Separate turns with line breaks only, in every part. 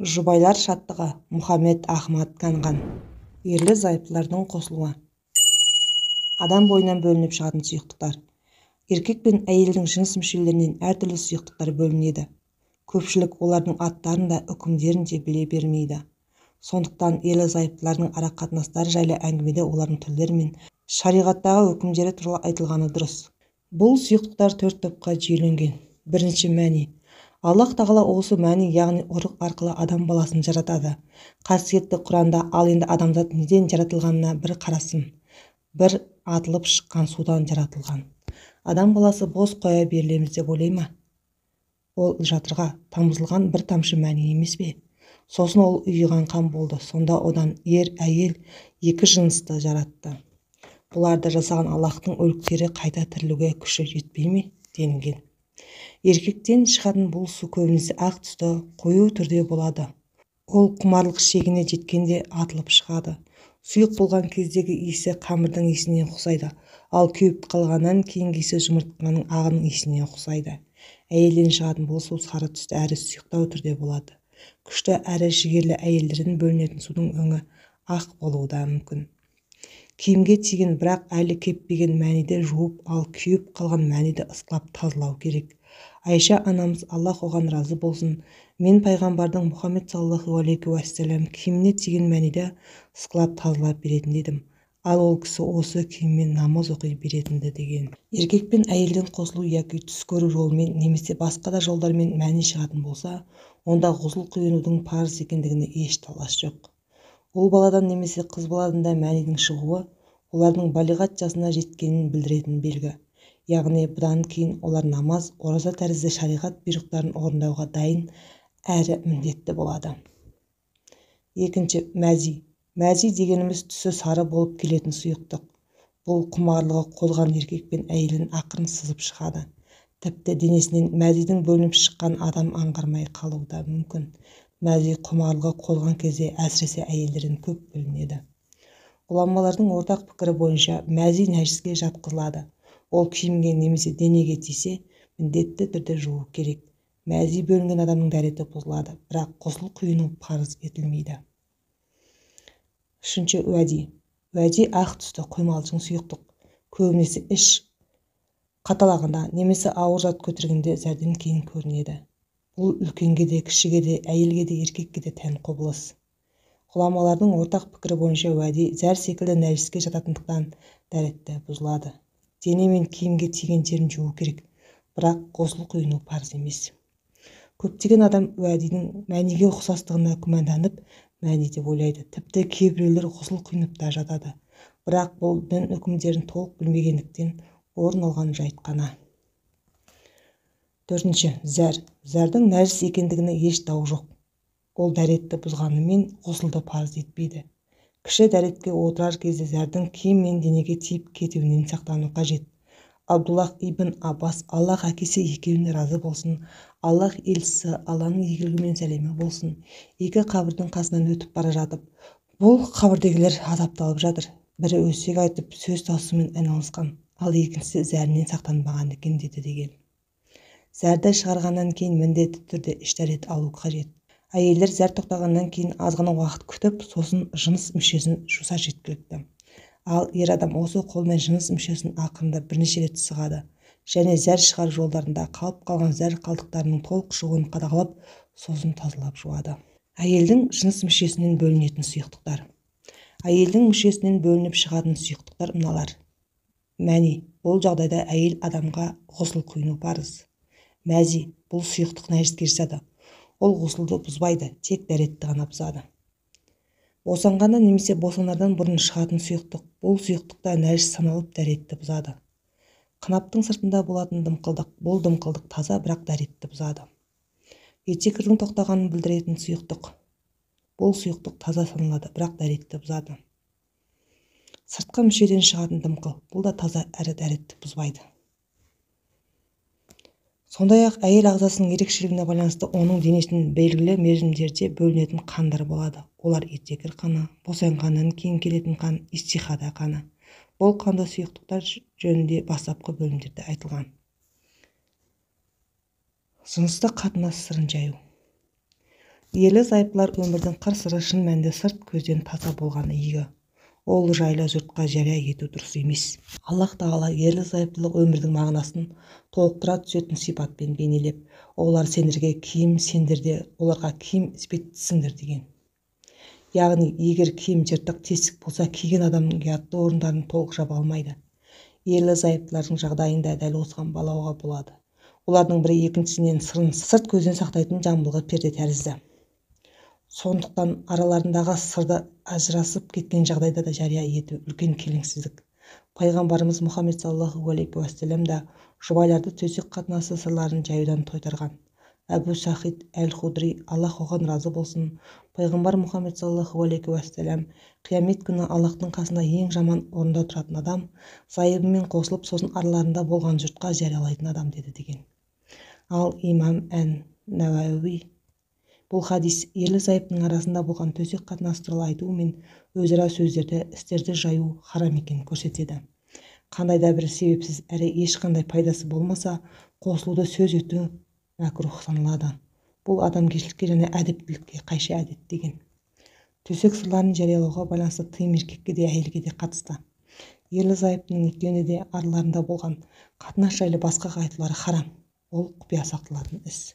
Жұбайлар шаттығы Мұхаммед Ахмад Канған. Ерлі зайыптылардың қосылуы. Адам бойынан бөлініп шығатын сұйықтықтар. Еркек пен әйелдің жыныс мүшелерінен әртүрлі сұйықтықтар бөлінеді. Көпшілік олардың аттарын да үкімдерін де біле бермейді. Сондықтан ерлі зайыптылардың ара қатынастары жайлы әңгімеде олардың түрлері мен шариғаттағы үкімдері туралы айтылғаны дұрыс. Бұл сұйықтықтар 4 топқа жүйеленген. Бірінші, мәни. Аллах тағала осы мәни, яғни ұрық арқылы адам баласын жаратады. Қасиетті Құранда ал енді адамзат неден жаратылғанына бір қарасын. Бір атылып шыққан судан жаратылған. Адам баласы бос қоя берілеміз деп ойлай ма? Ол жатырға тамызылған бір тамшы мәни емес пе? Сосын ол ұйыған қан болды. Сонда одан әйел екі жынысты жаратты. Бұларды жасаған Аллахтың өліктері қайта тірілуге күші жетпей ме? Денген. Еркектен шығатын бұл су көбінесе ақ түсті, қою түрде болады. Ол құмарлық шегіне жеткенде атылып шығады. Сұйық болған кездегі иісі қамырдың иісіне ұқсайды, ал күйіп қалғаннан кейінгі иісі жұмыртқаның ағының иісіне ұқсайды. Әйелден шығатын бұл су сары түсті әрі сұйықтау түрде болады. Күшті әрі жігерлі әйелдерден бөлінетін судың өңі ақ болуы да мүмкін. Киімге тиген бірақ әлі кеппеген мәниді жуып, ал күйіп қалған мәниді ысқылап тазалау керек. Айша анамыз, Аллах оған разы болсын, мен пайғамбардың Мұхаммед саллаллаху алейхи уассалам киіміне тиген мәниді ысқылап тазалап беретін дедім. Ал ол кісі осы киіммен намаз оқи беретінді деген. Еркек пен әйелдің қосылу яки түс көру жолымен немесе басқа да жолдармен мәни шығатын болса, онда ғұсыл құйынудың парыз екендігіне еш талас жоқ. Ол баладан немесе қыз баладан да мәнидің шығуы олардың балиғат жасына жеткенін білдіретін белгі. Яғни бұдан кейін олар намаз, ораза тәрізді шариғат бұйрықтарын орындауға дайын әрі міндетті болады. Екінші, мәзи. Мәзи дегеніміз түсі сары болып келетін сұйықтық. Бұл құмарлығы қозған еркек пен әйелін ақырын сызып шығады. Тіпті денесінен мәзидің бөлініп шыққан адам аңғармай қалуы да мүмкін. Мәзи құмарлығы қозған кезде әсіресе әйелдерден көп бөлінеді. Ғұламалардың ортақ пікірі бойынша мәзи нәжіске жатқызылады. Ол киімге немесе денеге тисе, міндетті түрде жуу керек. Мәзи бөлінген адамның дәреті бұзылады, бірақ ғұсыл құйыну парыз етілмейді. Үшінші, уәди. Уәди ақ түсті қоймалжың сұйықтық. Көбінесе іш қаталағанда немесе ауыр зат көтергенде зәрден кейін көрінеді. Бұл үлкенге де, кішіге де, әйелге де, еркекке де тән құбылыс. Ғұламалардың ортақ пікірі бойынша уәди зәр секілді нәжіске жататындықтан дәреті бұзылады. Дене мен киімге тиген жерін жуу керек, бірақ ғұсыл құйыну парыз емес. Көптеген адам уәдидің мәниге ұқсастығына күмәнданып, мәни деп ойлайды. Тіпті кейбіреулер ғұсыл құйынып та жатады. Бірақ бұл дін үкімдерін толық білмегендіктен орын алған жайт қана. Төртінші, зәр. Зәрдің нәжіс екендігіне еш дау жоқ. Ол дәретті бұзғанымен ғұсылды парыз етпейді. Кіші дәретке отырар кезде зәрдің киім мен денеге тиіп кетуінен сақтану қажет. Абдуллах ибн Аббас, Аллах әкесі екеуіне разы болсын, Аллах елшісі Алланың игілігімен сәлемі болсын, екі қабірдің қасынан өтіп бара жатып, бұл қабірдегілер азапталып жатыр. Бірі өсек айтып сөз тасумен айналысқан, ал екіншісі зәрінен сақтанбаған екен деді деген. Зәрді шығарғаннан кейін міндетті түрде іш дәрет алу қажет. Әйелдер зәр тоқтағаннан кейін азғана уақыт күтіп, сосын жыныс мүшесін жуса жеткілікті. Ал ер адам осы қолмен жыныс мүшесін ақырында бірнеше рет сығады, және зәр шығар жолдарында қалып қалған зәр қалдықтарының толық шығуын қадағалап, сосын тазалап жуады. Әйелдің жыныс мүшесінен бөлінетін сұйықтықтар. Әйелдің мүшесінен бөлініп шығатын сұйықтықтар мыналар. Мәни. Бұл жағдайда әйел адамға ғұсыл құйыну парыз. Мәзи. Бұл сұйықтық нәжіске жатады. Ол ғұсылды бұзбайды, тек дәретті ғана бұзады. Босанғанда немесе босанардан бұрын шығатын сұйықтық. Бұл сұйықтықта нәжіс саналып дәретті бұзады. Қынаптың сыртында болатын дымқылдық. Бұл дымқылдық таза, бірақ дәретті бұзады. Етекірдің тоқтағанын білдіретін сұйықтық. Бұл сұйықтық таза саналады, бірақ дәретті бұзады. Сыртқы мүшеден шығатын дымқыл. Бұл да таза әрі дәретті бұзбайды. Сондай-ақ әйел ағзасының ерекшелігіне байланысты оның денесінің белгілі мерзімдерде бөлінетін қандар болады. Олар етекір қаны, босанғаннан кейін келетін қан, истихада қаны. Бұл қанды сұйықтықтар жөнінде бастапқы бөлімдерде айтылған. Жыныстық қатынас сырын жаю. Ерлі зайыптылар өмірдің қыр сыры шын мәнінде сырт көзден таза болғаны игі. Ол жайлы жұртқа жария ету дұрыс емес. Аллах тағала ерлі зайыптылық өмірдің мағынасын толықтыра түсетін сипатпен бейнелеп, олар сендерге киім, сендер де оларға киім іспеттісіңдер деген. Яғни, егер киім жыртық тесік болса, киген адамның ұятты орындарын толық жаба алмайды. Ерлі зайыптылардың жағдайында дәл осыған балауға болады. Олардың бірі екіншісінен сырт көзден сақтайтын жамылғы перде тәрізді. Сондықтан араларындағы сырды ажырасып кеткен жағдайда да жария ету үлкен келеңсіздік. Пайғамбарымыз Мұхаммед саллаллаху алейхи уассалам да жұбайларды төсек қатынасы сырларын жаюдан тойтарған. Әбу Сахид әл-Худри, Аллах оған разы болсын, пайғамбар Мұхаммед саллаллаху алейхи уассалам, қиямет күні Аллахтың қасында ең жаман орында тұратын адам, зайыбымен қосылып, сосын араларында болған жұртқа жариялайтын адам деді деген. Ал имам ән-Науауи бұл хадис ерлі зайыптың арасында болған төсек қатынасы туралы айту мен өзара сөздерді, істерді жаю харам екенін көрсетеді. Қандай да бір себепсіз әрі ешқандай пайдасы болмаса, қосылуды сөз ету мәкрух саналады. Бұл адамгершілікке және әдептілікке қайшы әдет деген. Төсек сырларын жариялауға байланысты тыйым еркекке де әйелге де қатысты. Ерлі зайыптының екеуіне де араларында болған қатынас жайлы басқа айтулары харам. Ол құпия сақталатын іс.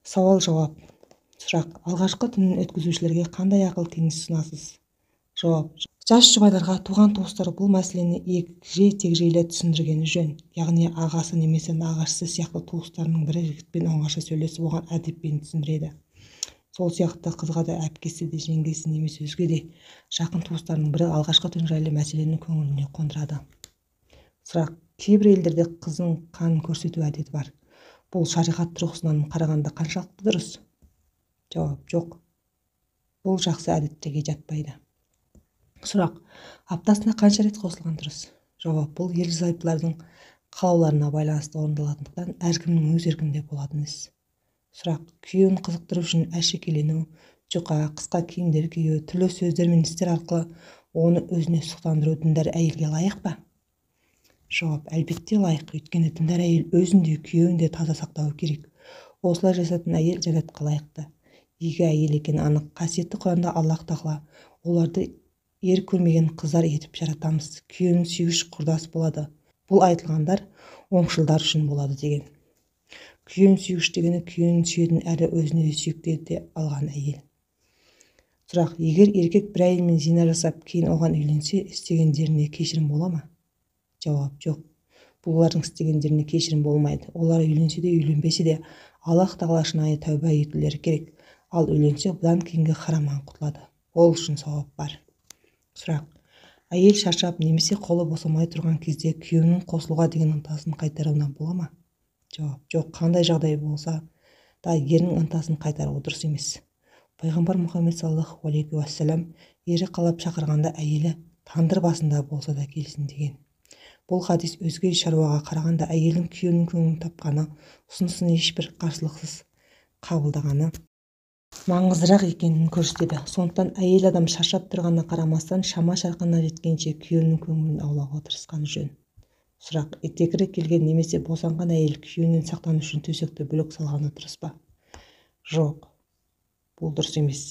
Сауал-жауап. Сұрақ: алғашқы түнін өткізушілерге қандай ақыл кеңес ұсынасыз? Жауап: жас жұбайларға туған туыстары бұл мәселені егжей-тегжейлі түсіндіргені жөн. Яғни ағасы немесе нағашысы сияқты туыстарының бірі жігітпен оңаша сөйлесіп, оған әдеппен түсіндіреді. Сол сияқты қызға да әпкесі де, жеңгесі немесе өзге де жақын туыстарының бірі алғашқы түн жайлы мәселені көңіліне қондырады. Сұрақ: кейбір елдерде қыздың қанын көрсету әдеті бар. Бұл шариғат тұрғысынан қарағанда қаншалықты дұрыс? Жауап: жоқ. Бұл жақсы әдеттерге жатпайды. Сұрақ: аптасына қанша рет қосылған дұрыс? Жауап: бұл ерлі зайыптылардың қалауларына байланысты орындалатындықтан әркімнің өз еркінде болатын іс. Сұрақ: күйеуін қызықтыру үшін әшекейлену, жұқа, қысқа киімдер кию, түрлі сөздер мен істер арқылы оны өзіне сұқтандыру діндар әйелге лайық па? Жауап: әлбетте лайық, өйткені діндар әйел өзін де күйеуін де таза сақтауы керек. Осылай жасайтын әйел жәннатқа лайықты, игі әйел екені анық. Қасиетті Құранда Аллах тағала оларды ер көрмеген қыздар етіп жаратамыз, күйеуін сүйгіш құрдас болады. Бұл айтылғандар оңшылдар үшін болады деген. Күйеуін сүйгіш дегені күйеуін сүйетін әрі өзіне сүйікті ете алған әйел. Сұрақ: егер еркек бір әйелмен зина жасап, кейін оған үйленсе, істегендеріне кешірім бола ма? Жауап: жоқ. Бұл олардың істегендеріне кешірім болмайды. Олар үйленсе де, үйленбесе де Аллах тағала шынайы тәуба етулері керек. Ал үйленсе, бұдан кейінгі харамнан құтылады. Ол үшін сауап бар. Сұрақ: әйел шаршап немесе қолы босамай тұрған кезде күйеуінің қосылуға деген ынтасын қайтаруына бола ма? Жауап: жоқ. Қандай жағдай болса да ерінің ынтасын қайтаруы дұрыс емес. Пайғамбар Мұхаммед саллаллаху алейхи уассалам ері қалап шақырғанда әйелі тандыр басында болса да келсін деген. Бұл хадис өзге шаруаға қарағанда әйелдің күйеуінің көңілін тапқаны, ұсынысын ешбір қарсылықсыз қабылдағаны маңыздырақ екенін көрсетеді. Сондықтан әйел адам шаршап тұрғанына қарамастан шама шарқына жеткенше күйеуінің көңілін аулауға тырысқаны жөн. Сұрақ: етекірі келген немесе босанған әйел күйеуінен сақтану үшін төсекті бөлек салғаны дұрыс па? Жоқ, бұл дұрыс емес.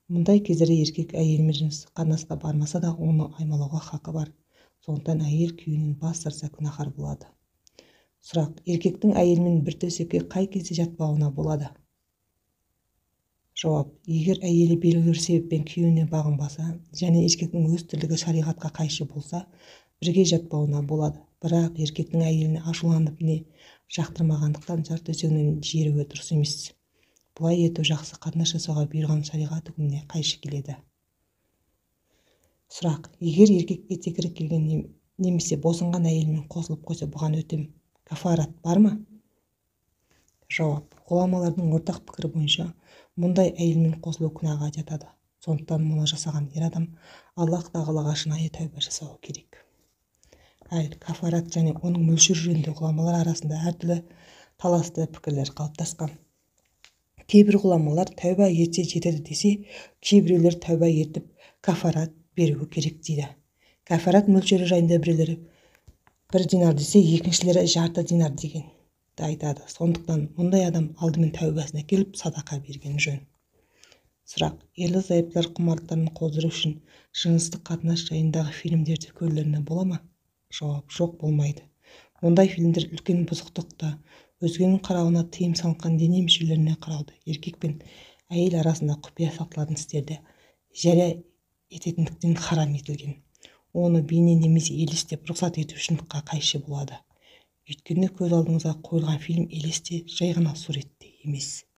Мұндай кездерде еркек әйелімен жыныстық қатынасқа бармаса да оны аймалауға хақы бар. Сондықтан әйел күйеуінен бас тартса күнәһар болады. Сұрақ: еркектің әйелімен бір төсекке қай кезде жатпауына болады? Жауап: егер әйелі белгілі бір себеппен күйеуіне бағынбаса және еркектің өз тірлігі шариғатқа қайшы болса, бірге жатпауына болады. Бірақ еркектің әйеліне ашуланып не жақтырмағандықтан жар төсегінен жируі дұрыс емес. Бұлай ету жақсы қатынас жасауға бұйырған шариғат үкіміне қайшы келеді. Сұрақ: егер еркек етекірі келген немесе босанған әйелмен қосылып қойса, бұған өтем, кафарат бар ма? Жауап: ғұламалардың ортақ пікірі бойынша мұндай әйелмен қосылу күнәға жатады. Сондықтан мұны жасаған ер адам Аллах тағалаға шынайы тәуба жасауы керек. Кафарат және оның мөлшері жөнінде ғұламалар арасында әртүрлі таласты пікірлер қалыптасқан. Кейбір ғұламалар тәуба етсе жетеді десе, кейбіреулер тәуба етіп кафарат беруі керек дейді. Кафарат мөлшері жайында біреулері 1 динар десе, екіншілері жарты динар деген. айтады. Сондықтан мұндай адам алдымен тәубасына келіп садақа берген жөн. Сұрақ: ерлі-зайыптылар құмарлықтарын қоздыру үшін жыныстық қатынас жайындағы фильмдерді көрулеріне бола ма? Жауап: жоқ, болмайды. Мұндай фильмдер үлкен бұзықтықты, өзгенің қарауына тыйым салынған дене мүшелеріне қарауды, еркек пен әйел арасында құпия сақталатын істерді жария ететіндіктен харам етілген. Оны бейне немесе елес деп рұқсат ету шындыққа қайшы болады. Өйткені көз алдыңызға қойылған фильм елесте, жай ғана суретте емес.